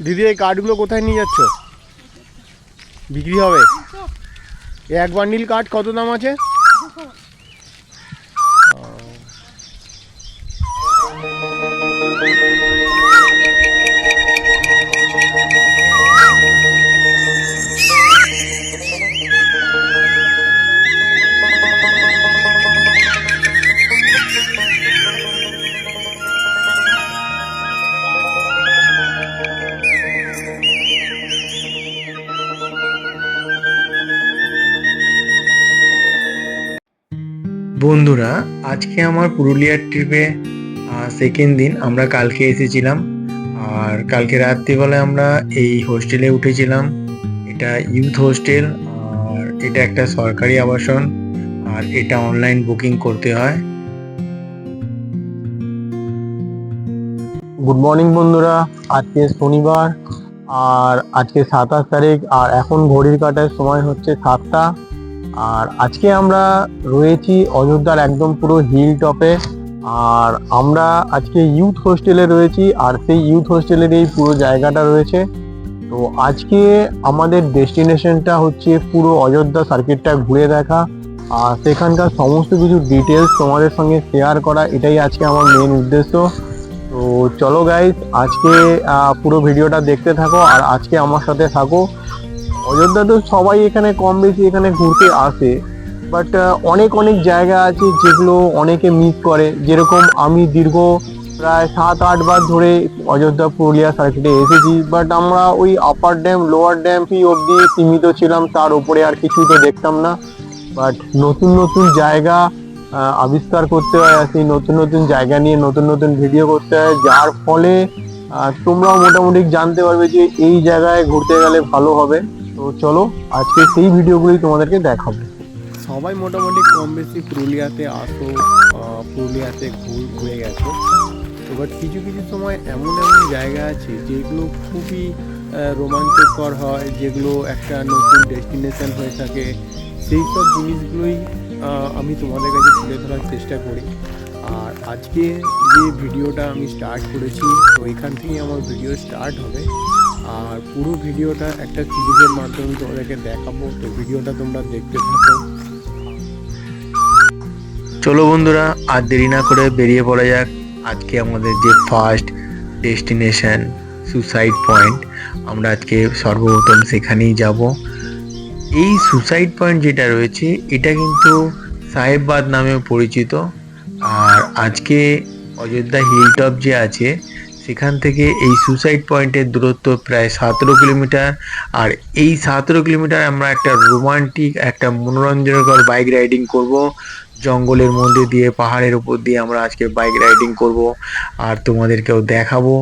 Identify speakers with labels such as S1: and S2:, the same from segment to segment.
S1: দিদি এই কাঠগুলো কোথায় নিয়ে যাচ্ছ? বিক্রি হবে? এক বান্ডিল কাঠ কত দাম আছে?
S2: বন্ধুরা, আজকে আমার পুরুলিয়ার ট্রিপে সেকেন্ড দিন। আমরা কালকে এসেছিলাম আর কালকে রাত্রিবেলায় আমরা এই হোস্টেলে উঠেছিলাম। এটা ইউথ হোস্টেল আর এটা একটা সরকারি আবাসন আর এটা অনলাইন বুকিং করতে হয়।
S1: গুড মর্নিং বন্ধুরা, আজকে শনিবার আর আজকে 27 তারিখ আর এখন ঘড়ির কাঁটার সময় হচ্ছে 7টা। আর আজকে আমরা রয়েছি অযোধ্যার একদম পুরো হিল টপে। আর আমরা আজকে ইউথ হোস্টেলে রয়েছি আর সেই ইউথ হোস্টেলের এই পুরো জায়গাটা রয়েছে। তো আজকে আমাদের ডেস্টিনেশনটা হচ্ছে পুরো অযোধ্যা সার্কিটটা ঘুরে দেখা আর সেখানকার সমস্ত কিছু ডিটেলস তোমাদের সঙ্গে শেয়ার করা, এটাই আজকে আমার মেন উদ্দেশ্য। তো চলো গাইস, আজকে পুরো ভিডিওটা দেখতে থাকো আর আজকে আমার সাথে থাকো। অযোধ্যা তো সবাই এখানে কম বেশি এখানে ঘুরতে আসে, বাট অনেক অনেক জায়গা আছে যেগুলো অনেকে মিস করে। যেরকম আমি দীর্ঘ প্রায় 7-8 বার ধরে অযোধ্যা পুরুলিয়া সার্কিটে এসেছি, বাট আমরা ওই আপার ড্যাম লোয়ার ড্যাম কি অবধি সীমিত ছিলাম, তার উপরে আর কিছুই তো দেখতাম না। বাট নতুন নতুন জায়গা আবিষ্কার করতে হয় আর সেই নতুন নতুন জায়গা নিয়ে নতুন নতুন ভিডিও করতে হয়, যার ফলে তোমরাও মোটামুটি জানতে পারবে যে এই জায়গায় ঘুরতে গেলে ভালো হবে। তো চলো আজকে সেই ভিডিওগুলি তোমাদেরকে দেখাবো। সবাই মোটামুটি কম বেশি পুরুলিয়াতে আসো, পুরুলিয়াতে ঘুরে গেছো। এবার কিছু কিছু সময় এমন এমন জায়গা আছে যেগুলো খুবই রোমাঞ্চকর হয়, যেগুলো একটা নতুন ডেস্টিনেশন হয়ে থাকে। সেই সব জিনিসগুলোই আমি তোমাদের কাছে তুলে ধরার চেষ্টা করি। আর আজকে যে ভিডিওটা আমি স্টার্ট করেছি, তো এখান থেকেই আমার ভিডিও স্টার্ট হবে আর পুরো ভিডিওটা একটা সিরিজের মাধ্যমে তোমাদেরকে দেখাবো। তো ভিডিওটা তোমরা দেখতে থাকো।
S2: চলো বন্ধুরা, আর দেরি না করে বেরিয়ে পড়া যাক। আজকে আমাদের যে ফার্স্ট ডেস্টিনেশন সুসাইড পয়েন্ট, আমরা আজকে সর্বপ্রথম সেখানেই যাব। এই সুসাইড পয়েন্ট যেটা রয়েছে এটা কিন্তু সাহেববাদ নামেও পরিচিত। আর আজকে অযোধ্যা হিলটপ যে আছে সেখান থেকে এই সুসাইড পয়েন্টের দূরত্ব প্রায় 17 কিলোমিটার। আর এই 17 কিলোমিটার আমরা একটা রোমান্টিক একটা মনোরঞ্জনকর বাইক রাইডিং করব। জঙ্গলের মধ্যে দিয়ে পাহাড়ের উপর দিয়ে আমরা আজকে বাইক রাইডিং করব আর তোমাদেরকেও দেখাবো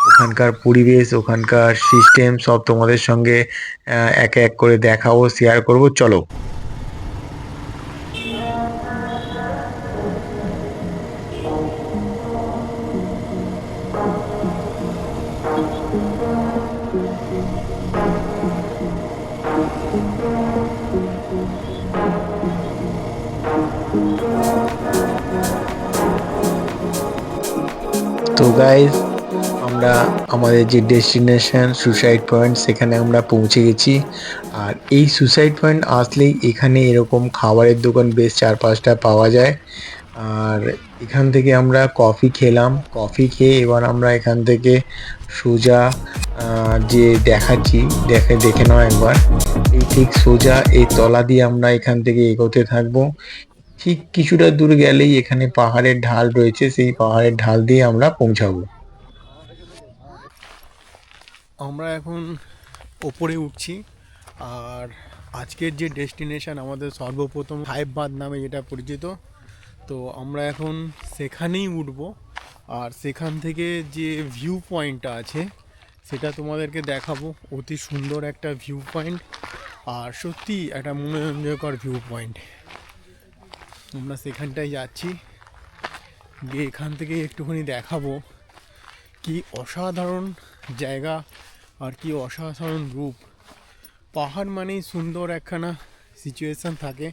S2: ওখানকার পরিবেশ, ওখানকার সিস্টেম সব তোমাদের সঙ্গে এক এক করে দেখাবো, শেয়ার করব। চলো। তো গাইজ, আমরা আমাদের যে ডেস্টিনেশন সুসাইড পয়েন্ট সেখানে আমরা পৌঁছে গেছি। আর এই সুসাইড পয়েন্ট আসলেই এখানে এরকম খাবারের দোকান বেশ 4-5টা পাওয়া যায়। আর এখান থেকে আমরা কফি খেলাম, কফি খেয়ে এবার আমরা এখান থেকে সোজা যে দেখাচ্ছি দেখে নাও একবার। এই ঠিক সোজা এই তলা দিয়ে আমরা এখান থেকে এগোতে থাকবো। ঠিক কিছুটা দূর গেলেই এখানে পাহাড়ের ঢাল রয়েছে, সেই পাহাড়ের ঢাল দিয়ে আমরা পৌঁছাবো।
S1: আমরা এখন ওপরে উঠছি আর আজকের যে ডেস্টিনেশন আমাদের সর্বপ্রথম সাহেববাদ নামে যেটা পরিচিত, তো আমরা এখন সেখানেই উঠব। আর সেখান থেকে যে ভিউ পয়েন্টটা আছে সেটা তোমাদেরকে দেখাবো। অতি সুন্দর একটা ভিউ পয়েন্ট আর সত্যি একটা মনোরঞ্জনকর ভিউ পয়েন্ট। আমরা সেখানটায় যাচ্ছি, গিয়ে এখান থেকে একটুখানি দেখাবো কি অসাধারণ জায়গা আর কি অসাধারণ রূপ। পাহাড় মানেই সুন্দর একখানা সিচুয়েশান থাকে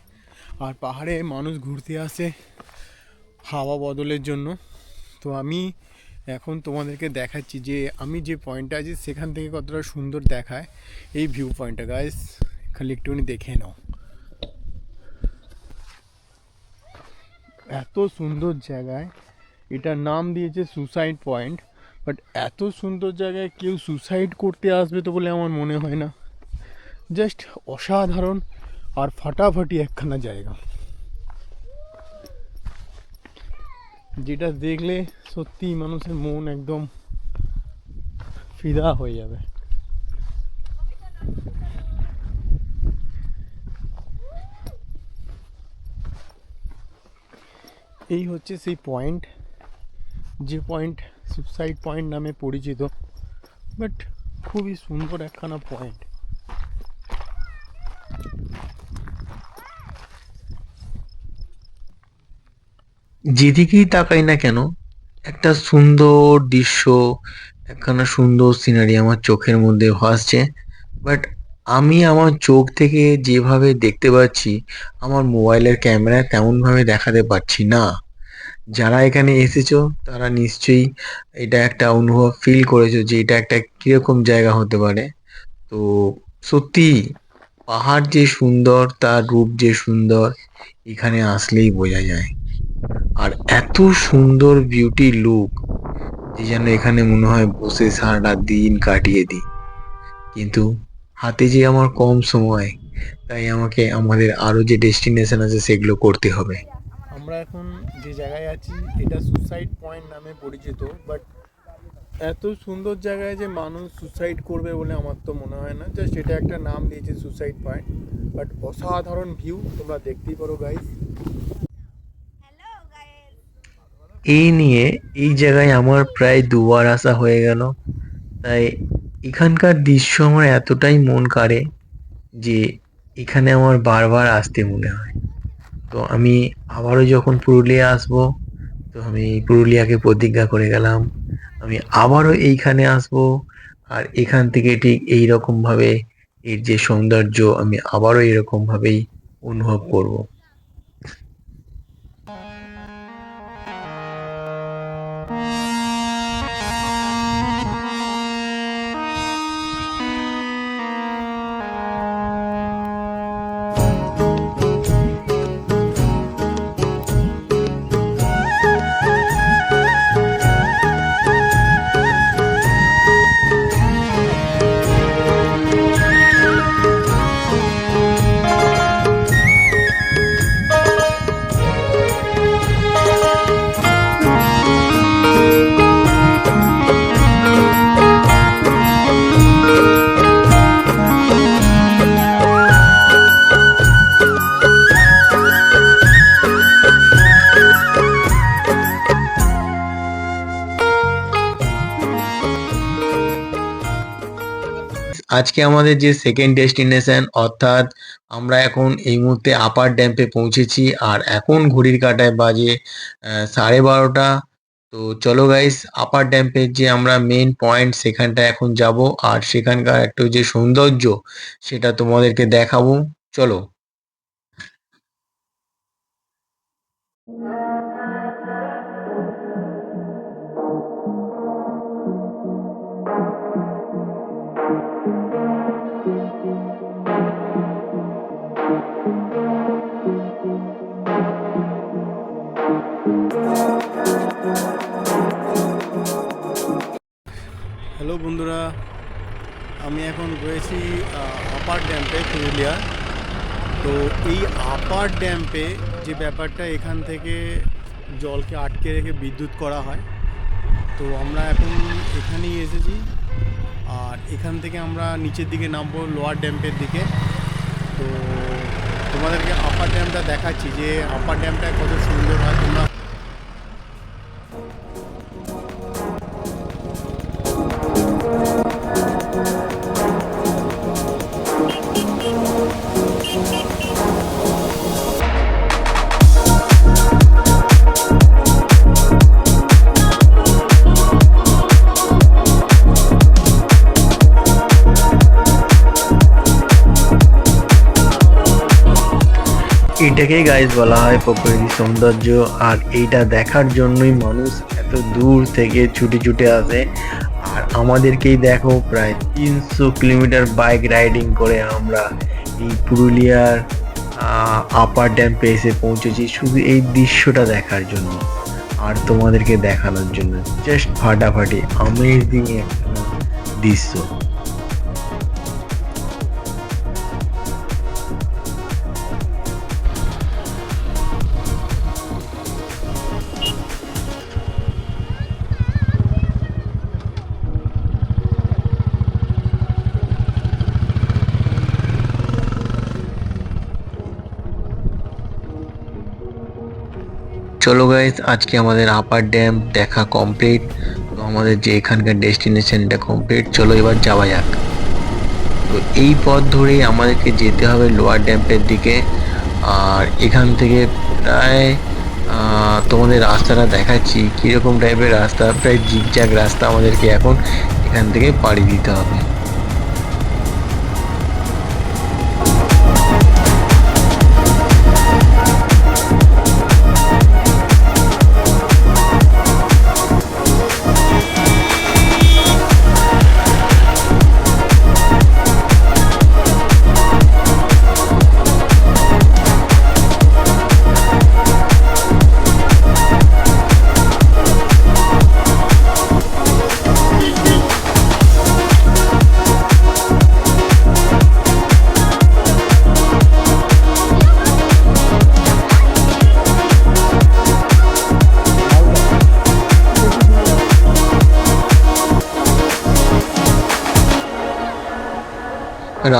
S1: আর পাহাড়ে মানুষ ঘুরতে আসে হাওয়া বদলের জন্য। তো আমি এখন তোমাদেরকে দেখাচ্ছি যে আমি যে পয়েন্টটা আছি সেখান থেকে কতটা সুন্দর দেখায় এই ভিউ পয়েন্টটা। গাইস খালি একটুখানি দেখে নাও, এত সুন্দর জায়গায়। এটার নাম দিয়েছে সুসাইড পয়েন্ট, বাট এত সুন্দর জায়গায় কেউ সুসাইড করতে আসবে তো বলে আমার মনে হয় না। জাস্ট অসাধারণ আর ফাটাফাটি একখানা জায়গা, যেটা দেখলে সত্যি মানুষের মন একদম ফিদা হয়ে যাবে। এই হচ্ছে সেই পয়েন্ট, যে পয়েন্ট সুসাইড পয়েন্ট নামে পরিচিত, বাট খুবই সুন্দর একখানা পয়েন্ট।
S2: যেদিকেই তাকাই না কেন একটা সুন্দর দৃশ্য, একখানা সুন্দর সিনারি আমার চোখের মধ্যে ভাসছে। বাট আমি আমার চোখ থেকে যেভাবে দেখতে পাচ্ছি আমার মোবাইলের ক্যামেরায় তেমন ভাবে দেখাতে পারছি না। যারা এখানে এসেছো তারা নিশ্চয়ই এটা একটা অনুভব ফিল করেছো যে এটা একটা কিরকম জায়গা হতে পারে। তো সত্যি পাহাড় যে সুন্দর, তার রূপ যে সুন্দর, এখানে আসলেই বোঝা যায়। আর এত সুন্দর বিউটি লুক যে যেন এখানে মনে হয় বসে সারাটা দিন কাটিয়ে দিই। কিন্তু হাতে যে আমার কম সময়, তাই আমাকে আমাদের আরো যে ডেস্টিনেশন আছে সেগুলো করতে হবে।
S1: আমরা এখন যে জায়গায় আছি এটা সুসাইড পয়েন্ট নামে পরিচিত, বাট এত সুন্দর জায়গায় যে মানুষ সুসাইড করবে বলে আমার তো মনে হয় না। জাস্ট এটা একটা নাম দিয়েছে সুসাইড পয়েন্ট, বাট অসাধারণ ভিউ তোমরা দেখতেই পারো গাইস।
S2: এই নিয়ে এই জায়গায় আমার প্রায় দুবার আসা হয়ে গেল, তাই এখানকার দৃশ্য আমার এতটাই মন কাড়ে যে এখানে আমার বারবার আসতে মনে হয়। তো আমি আবারও যখন পুরুলিয়া আসবো, তো আমি পুরুলিয়াকে প্রতিজ্ঞা করে গেলাম আমি আবারও এইখানে আসবো। আর এখান থেকে ঠিক এই রকম ভাবে এর যে সৌন্দর্য আমি আবারও এরকম ভাবেই অনুভব করব। আজকে আমাদের যে সেকেন্ড ডেস্টিনেশন, অর্থাৎ আমরা এখন এই মুহূর্তে আপার ড্যাম্পে পৌঁছেছি আর এখন ঘড়ির কাঁটায় বাজে 12:30। তো চলো গাইস, আপার ড্যাম্পের যে আমরা মেন পয়েন্ট সেখানটা এখন যাব আর সেখানকার একটু যে সৌন্দর্য সেটা তোমাদেরকে দেখাবো। চলো।
S1: হ্যালো বন্ধুরা, আমি এখন রয়েছি আপার ড্যাম্পে পুরুলিয়া। তো এই আপার ড্যাম্পে যে ব্যাপারটা, এখান থেকে জলকে আটকে রেখে বিদ্যুৎ করা হয়। তো আমরা এখন এখানেই এসেছি আর এখান থেকে আমরা নিচের দিকে নামবো লোয়ার ড্যাম্পের দিকে। তো তোমাদেরকে আপার ড্যামটা দেখাচ্ছি যে আপার ড্যামটা কত সুন্দর হয়। তোমরা
S2: এটাকেই গাইস বলা হয় প্রকৃতির সৌন্দর্য। আর এইটা দেখার জন্যই মানুষ এত এত দূর থেকে ছুটে ছুটে আসে। আর আমাদেরকেই দেখো প্রায় 300 কিলোমিটার বাইক রাইডিং করে আমরা এই পুরুলিয়ার আপার ড্যামে এসে পৌঁছেছি শুধু এই দৃশ্যটা দেখার জন্য আর তোমাদেরকে দেখানোর জন্য। জাস্ট ফাটাফাটি অ্যামেজিং একটা দৃশ্য। চলো গাইস, আজকে আমাদের আপার ড্যাম দেখা কমপ্লিট। তো আমাদের যে এখানকার ডেস্টিনেশনটা কমপ্লিট, চলো এবার যাওয়া যাক। তো এই পথ ধরেই আমাদেরকে যেতে হবে লোয়ার ড্যামের দিকে। আর এখান থেকে প্রায় তোমাদের রাস্তাটা দেখাচ্ছি কীরকম টাইপের রাস্তা, প্রায় জিগজ্যাগ রাস্তা আমাদেরকে এখন এখান থেকে পাড়ি দিতে হবে।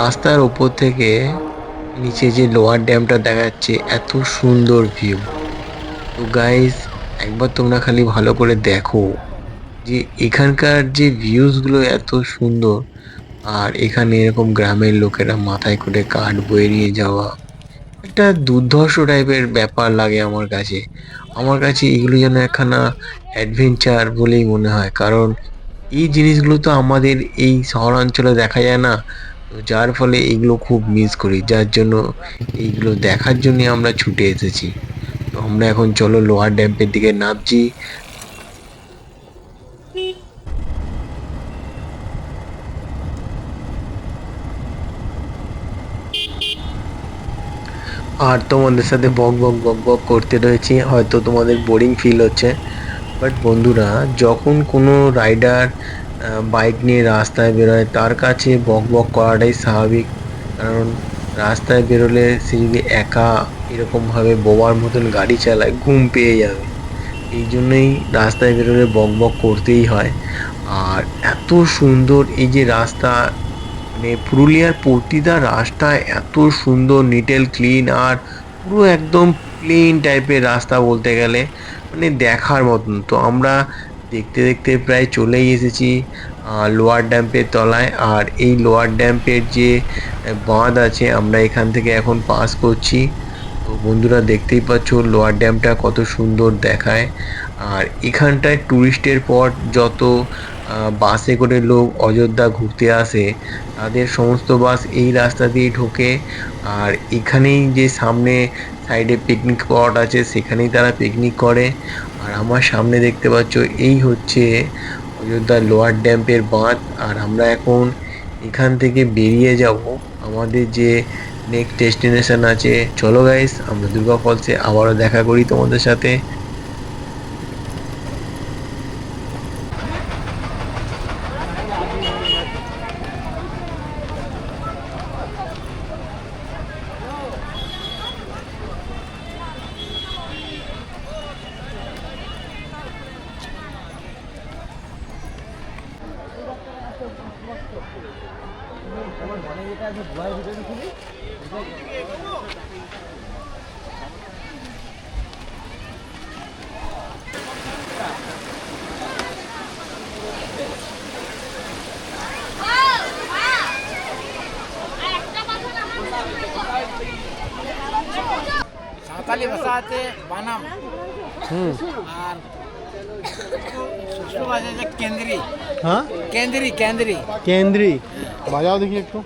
S2: রাস্তার ওপর থেকে নিচে যে লোয়ার ড্যামটা দেখা যাচ্ছে, এত সুন্দর ভিউ। তো গাইস, একবার তোমরা খালি ভালো করে দেখো যে এখানকার যে ভিউজগুলো এত সুন্দর। আর এখানে এরকম গ্রামের লোকেরা মাথায় করে কাঠ বয়ে নিয়ে যাওয়া একটা দুর্ধর্ষ টাইপের ব্যাপার লাগে আমার কাছে। আমার কাছে এগুলো যেন একখানা অ্যাডভেঞ্চার বলেই মনে হয়, কারণ এই জিনিসগুলো তো আমাদের এই শহরাঞ্চলে দেখা যায় না। তো যার ফলে এগুলো খুব মিস করি, যার জন্য এইগুলো দেখার জন্য আমরা ছুটে এসেছি। তো আমরা এখন চলো লোয়ার ড্যামের দিকে নামছি। আর তোমাদের সাথে বক বক বক বক করতে রয়েছি, হয়তো তোমাদের বোরিং ফিল হচ্ছে। বাট বন্ধুরা, যখন কোনো রাইডার বাইক নিয়ে রাস্তায় বেরোয় তার কাছে বক বক করাটাই স্বাভাবিক। কারণ রাস্তায় বেরোলে সে যদি একা এরকমভাবে বোবার মতন গাড়ি চালায়, ঘুম পেয়ে যাবে। এই জন্যই রাস্তায় বেরোলে বক বক করতেই হয়। আর এত সুন্দর এই যে রাস্তা, মানে পুরুলিয়ার প্রতিটা রাস্তা এত সুন্দর, নিট অ্যান্ড ক্লিন। আর পুরো একদম প্লেন টাইপের রাস্তা বলতে গেলে, মানে দেখার মতন। তো আমরা দেখতে দেখতে প্রায় চলেই এসেছি লোয়ার ড্যামের তলায়। আর এই লোয়ার ড্যামের যে বাঁধ আছে, আমরা এখান থেকে এখন পাস করছি। তো বন্ধুরা, দেখতেই পাচ্ছ লোয়ার ড্যামটা কত সুন্দর দেখায়। আর এখানটায় ট্যুরিস্টের পট যত বাসে করে লোক অযোধ্যা ঘুরতে আসে, তাদের সমস্ত বাস এই রাস্তা দিয়ে ঢোকে। আর এখানেই যে সামনে সাইডে পিকনিক স্পট আছে, সেখানেই তারা পিকনিক করে। আর আমার সামনে দেখতে পাচ্ছ এই হচ্ছে অযোধ্যার লোয়ার ড্যামের বাঁধ। আর আমরা এখন এখান থেকে বেরিয়ে যাব আমাদের যে নেক্সট ডেস্টিনেশন আছে। চলো গাইস, আমরা দুর্গা ফলসে আবারও দেখা করি তোমাদের সাথে।
S3: সাঁওতালি ভাষাতে বানাম আর শুষ্ক ভাষাতে কেন্দ্রি।
S1: হ্যাঁ,
S3: কেন্দ্রি কেন্দ্রি
S1: কেন্দ্রি বাজাও দেখি একটু।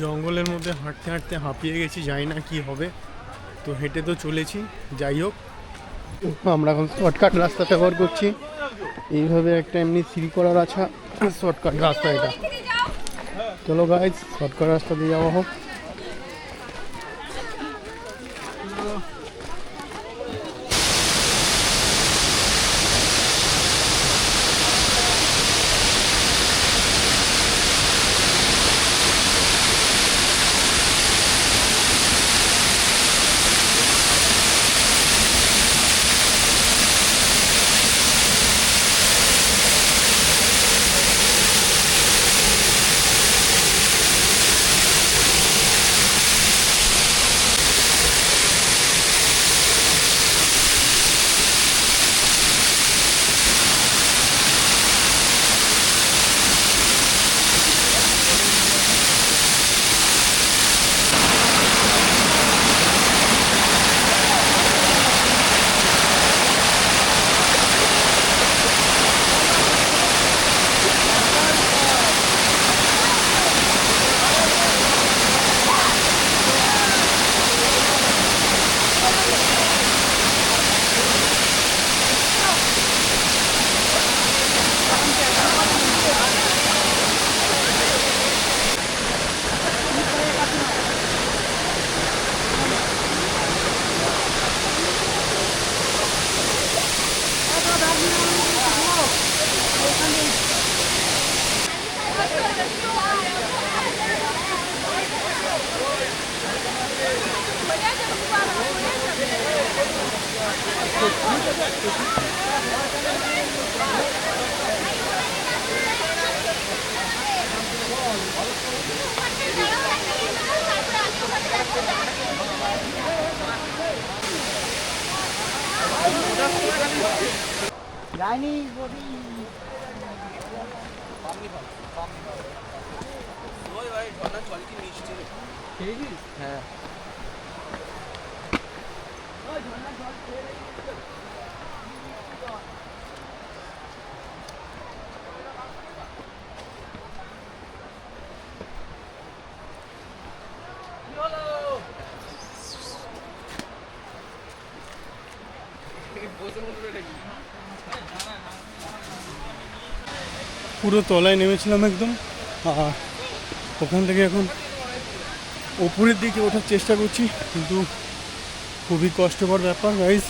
S1: জঙ্গলের মধ্যে হাঁটতে হাঁটতে হাঁপিয়ে গেছি, জানি না কি হবে, তো হেঁটে তো চলেছি। যাই হোক, আমরা এখন শর্টকাট রাস্তা ব্যবহার করছি। এইভাবে একটা এমনি সিঁড়ি করার আছে শর্টকাট রাস্তা এটা। চলো গাইজ, শর্টকাট রাস্তা দিয়ে যাওয়া হোক। পুরো তলায় নেমেছিলাম একদম, আর ওখান থেকে এখন ওপরের দিকে ওঠার চেষ্টা করছি, কিন্তু খুবই কষ্টকর ব্যাপার গাইজ।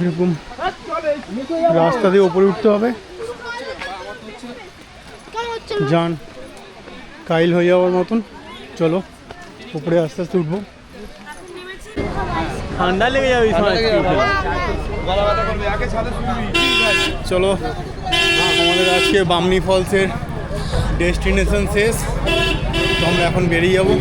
S1: এরকম রাস্তা দিয়ে ওপরে উঠতে হবে, যান কাইল হয়ে যাওয়ার মতন। চলো উপরে আস্তে আস্তে উঠবো। ঠান্ডা লেগে যাবে। চলো, আমাদের আজকে বামনি ফলসের ডেস্টিনেশন শেষ, তো আমরা এখন বেরিয়ে যাবো।